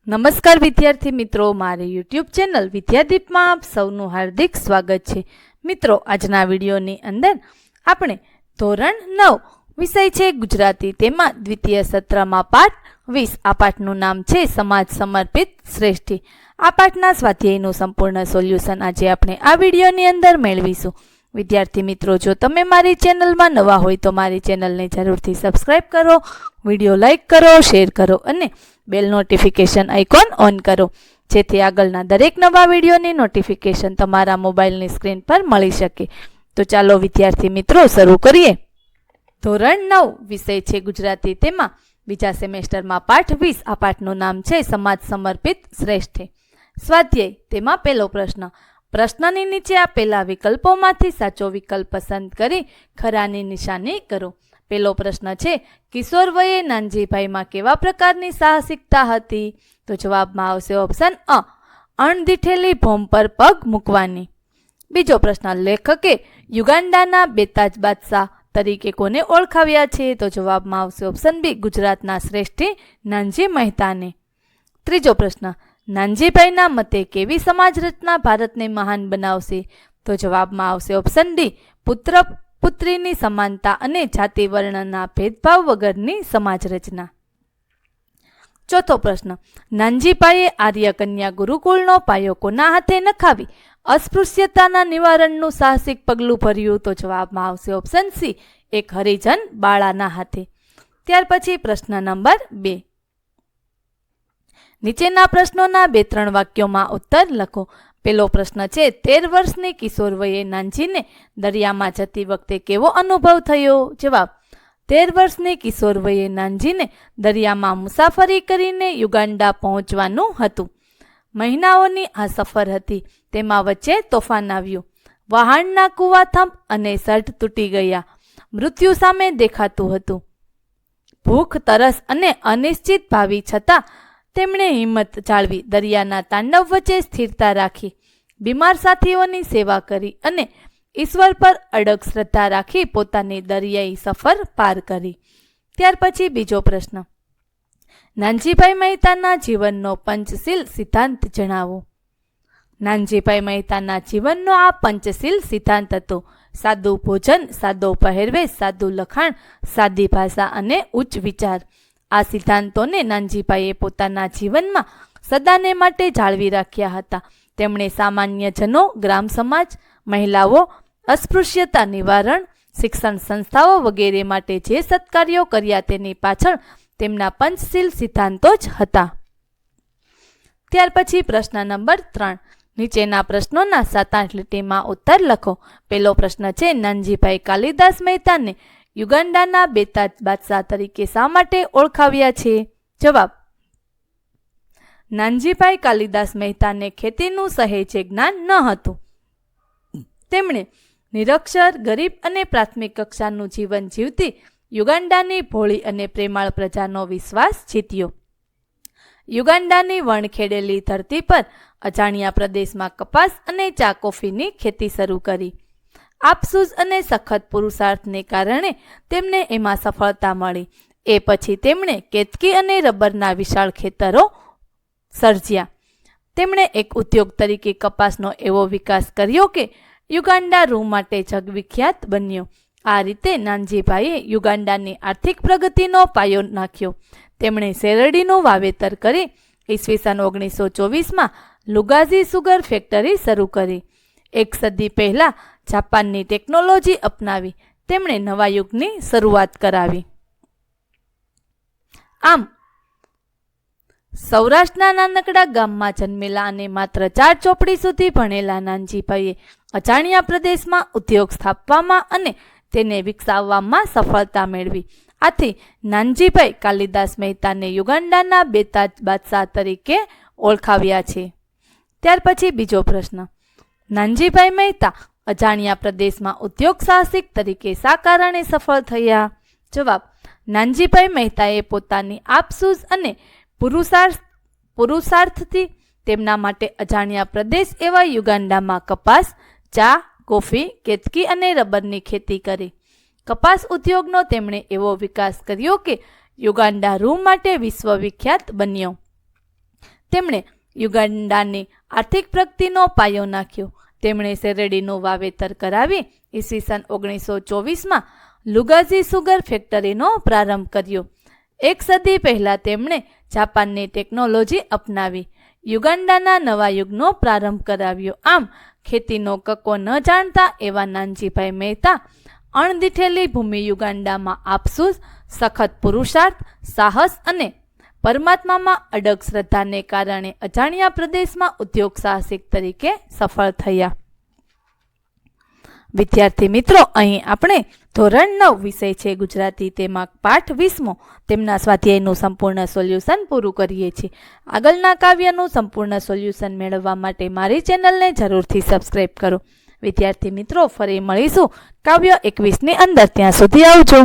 નમસ્કાર વિદ્યાર્થી મિત્રો, મારી યુટ્યુબ ચેનલ વિદ્યાદીપમાં આપ સૌનું હાર્દિક સ્વાગત છે. મિત્રો, આજના વિડીયોની અંદર આપણે ધોરણ 9 વિષય છે ગુજરાતી, તેમાં દ્વિતીય સત્રમાં પાઠ 20. આ પાઠનું નામ છે સમાજ સમર્પિત શ્રેષ્ઠી. આ પાઠના સ્વાધ્યાયનું સંપૂર્ણ સોલ્યુશન આજે આપણે આ વિડીયોની અંદર મેળવીશું. વિદ્યાર્થી મિત્રો, જો તમે મારી ચેનલમાં નવા હોય તો મારી ચેનલને જરૂરથી સબસ્ક્રાઈબ કરો, વિડીયો લાઈક કરો, શેર કરો અને બેલ નોટિફિકેશન આઇકોન ઓન કરો, જેથી આગળના દરેક નવા વિડીયોની નોટિફિકેશન તમારા મોબાઈલની સ્ક્રીન પર મળી શકે. તો ચાલો વિદ્યાર્થી મિત્રો શરૂ કરીએ. ધોરણ 9 વિષય છે ગુજરાતી, તેમાં બીજા સેમેસ્ટરમાં પાઠ 20. આ પાઠનું નામ છે સમાજ સમર્પિત શ્રેષ્ઠી. સ્વાધ્યાય, તેમાં પહેલો પ્રશ્ન. પ્રશ્નની નીચે આપેલા વિકલ્પોમાંથી સાચો વિકલ્પ પસંદ કરી ખરાની નિશાની કરો. પહેલો પ્રશ્ન છે, કિશોર વયે નાનજીભાઈમાં કેવા પ્રકારની સાહસિકતા હતી? તો જવાબમાં આવશે ઓપ્શન અ, અણદીઠેલી ભોમ પર પગ મૂકવાની. બીજો પ્રશ્ન, લેખકે યુગાન્ડાના બેતાજ બાદશાહ તરીકે કોને ઓળખાવ્યા છે? તો જવાબમાં આવશે ઓપ્શન બી, ગુજરાતના શ્રેષ્ઠી નાનજી મહેતાને. ત્રીજો પ્રશ્ન, નાનજીભાઈના મતે કેવી સમાજ રચના ભારતને મહાન બનાવશે? તો જવાબમાં આવશે ઓપ્શન ડી, પુત્રીની સમાનતા અને જાતિ વર્ણના ભેદભાવ વગરની સમાજ રચના. ચોથો પ્રશ્ન, નાનજીભાઈએ આર્ય કન્યા ગુરુકુળનો પાયો કોના હાથે નખાવી અસ્પૃશ્યતાના નિવારણનું સાહસિક પગલું ભર્યું? તો જવાબમાં આવશે ઓપ્શન સી, એક હરિજન બાળાના હાથે. ત્યાર પછી પ્રશ્ન નંબર 2. નીચેના પ્રશ્નોના 2-3 વાક્યોમાં ઉત્તર લખો. પહેલો પ્રશ્ન છે, 13 વર્ષની કિશોર વયે નાનજીને દરિયામાં જતી વખતે કેવો અનુભવ થયો? જવાબ, 13 વર્ષની કિશોર વયે નાનજીને દરિયામાં મુસાફરી કરીને યુગાન્ડા પહોંચવાનું હતું. મહિનાઓની આ સફર હતી, તેમાં વચ્ચે તોફાન આવ્યું. વહાણના કૂવા થંભ અને સઢ તૂટી ગયા. મૃત્યુ સામે દેખાતું હતું. ભૂખ, તરસ અને અનિશ્ચિત ભાવિ છતાં તેમણે હિંમત જાળવી દરિયાના તાંડવ વચ્ચે સ્થિરતા રાખી. બીમાર સાથીઓની સેવા કરી અને ઈશ્વર પર અડગ શ્રદ્ધા રાખી પોતાની દરિયાઈ સફર પાર કરી. ત્યાર પછી બીજો પ્રશ્ન, નાનજીભાઈ મહેતાના જીવનનો પંચશીલ સિદ્ધાંત જણાવો. નાનજીભાઈ મહેતાના જીવનનો આ પંચશીલ સિદ્ધાંત હતો: સાદું ભોજન, સાદો પહેરવેશ, સાદું લખાણ, સાદી ભાષા અને ઉચ્ચ વિચાર. આ સિદ્ધાંતોને નાનજીભાઈએ પોતાના જીવનમાં સદાને માટે જાળવી રાખ્યા હતા. તેમણે સામાન્ય જનો, ગ્રામ સમાજ, મહિલાઓ, અસ્પૃશ્યતા નિવારણ, શિક્ષણ સંસ્થાઓ વગેરે માટે જે સત્કાર્યો કર્યા તેની પાછળ તેમના પંચશીલ સિદ્ધાંતો જ હતા. ત્યાર પછી પ્રશ્ન નંબર 3. નીચેના પ્રશ્નોના 7-8 લીટીમાં ઉત્તર લખો. પહેલો પ્રશ્ન છે, નાનજીભાઈ કાલિદાસ મહેતાને યુગાન્ડાના બેતાજ બાદશાહ તરીકે શા માટે ઓળખાવ્યા છે? જવાબ, નાનજીભાઈ કાલિદાસ મહેતાને ખેતીનું સહેજે જ્ઞાન ન હતું. તેમણે નિરક્ષર, ગરીબ અને પ્રાથમિક કક્ષાનું જીવન જીવતી યુગાન્ડાની ભોળી અને પ્રેમાળ પ્રજાનો વિશ્વાસ જીત્યો. યુગાન્ડાની વણખેડેલી ધરતી પર અજાણ્યા પ્રદેશમાં કપાસ અને ચા કોફીની ખેતી શરૂ કરી. આપસૂઝ અને સખત પુરુષાર્થને કારણે તેમને એમાં સફળતા મળી. એ પછી તેમણે કેતકી અને રબરના વિશાળ ખેતરો સર્જ્યા. તેમણે એક ઉદ્યોગ તરીકે કપાસનો એવો વિકાસ કર્યો કે યુગાન્ડા રૂ માટે જગવિખ્યાત બન્યો. આ રીતે નાનજીભાઈએ યુગાન્ડાની આર્થિક પ્રગતિનો પાયો નાખ્યો. તેમણે શેરડીનું વાવેતર કરી ઈસવીસન 1924માં લુગાઝી સુગર ફેક્ટરી શરૂ કરી. એક સદી પહેલા જાપાનની ટેકનોલોજી અપનાવી તેમણે નવા યુગની શરૂઆત કરાવી. આમ સૌરાષ્ટ્રના નાનકડા ગામમાં જન્મેલા અને માત્ર 4 ચોપડી સુધી ભણેલા નાનજીભાઈએ અજાણ્યા પ્રદેશમાં ઉદ્યોગ સ્થાપવામાં અને તેને વિકસાવવામાં સફળતા મેળવી. આથી નાનજીભાઈ કાલિદાસ મહેતાને યુગાન્ડાના બેતાજ બાદશાહ તરીકે ઓળખાવ્યા છે. ત્યાર પછી બીજો પ્રશ્ન, નાનજીભાઈ મહેતા અજાણ્યા પ્રદેશમાં ઉદ્યોગ સાહસિક તરીકે શા કારણે સફળ થયા? જવાબ, નાનજીભાઈ મહેતાએ પોતાની આપસૂઝ અને પુરુષાર્થથી તેમના માટે અજાણ્યા પ્રદેશ એવા યુગાન્ડામાં કપાસ, ચા, કોફી, કેતકી અને રબરની ખેતી કરી. કપાસ ઉદ્યોગનો તેમણે એવો વિકાસ કર્યો કે યુગાન્ડા રૂ માટે વિશ્વવિખ્યાત બન્યો. તેમણે યુગાન્ડાની આર્થિક પ્રગતિનો પાયો નાખ્યો. તેમણે શેરડીનું વાવેતર કરાવી ઈસવીસન 1924માં લુગાઝી સુગર ફેક્ટરીનો પ્રારંભ કર્યો. એક સદી પહેલાં તેમણે જાપાનની ટેકનોલોજી અપનાવી યુગાન્ડાના નવા યુગનો પ્રારંભ કરાવ્યો. આમ ખેતીનો કક્કો ન જાણતા એવા નાનજીભાઈ મહેતા અણદીઠેલી ભૂમિ યુગાન્ડામાં આપસૂસ, સખત પુરુષાર્થ, સાહસ અને પરમાત્મામાં અડગ શ્રદ્ધાને કારણે અજાણ્યા પ્રદેશમાં ઉદ્યોગ સાહસિક તરીકે સફળ થયા. વિદ્યાર્થી મિત્રો, અહીં આપણે ધોરણ 9 વિષય છે ગુજરાતી, તેમાં પાઠ 20મો તેમના સ્વાધ્યાયનું સંપૂર્ણ સોલ્યુશન પૂરું કરીએ છીએ. આગળના કાવ્યનું સંપૂર્ણ સોલ્યુશન મેળવવા માટે મારી ચેનલને જરૂરથી સબસ્ક્રાઈબ કરો. વિદ્યાર્થી મિત્રો, ફરી મળીશું કાવ્ય 21ની અંદર. ત્યાં સુધી આવજો.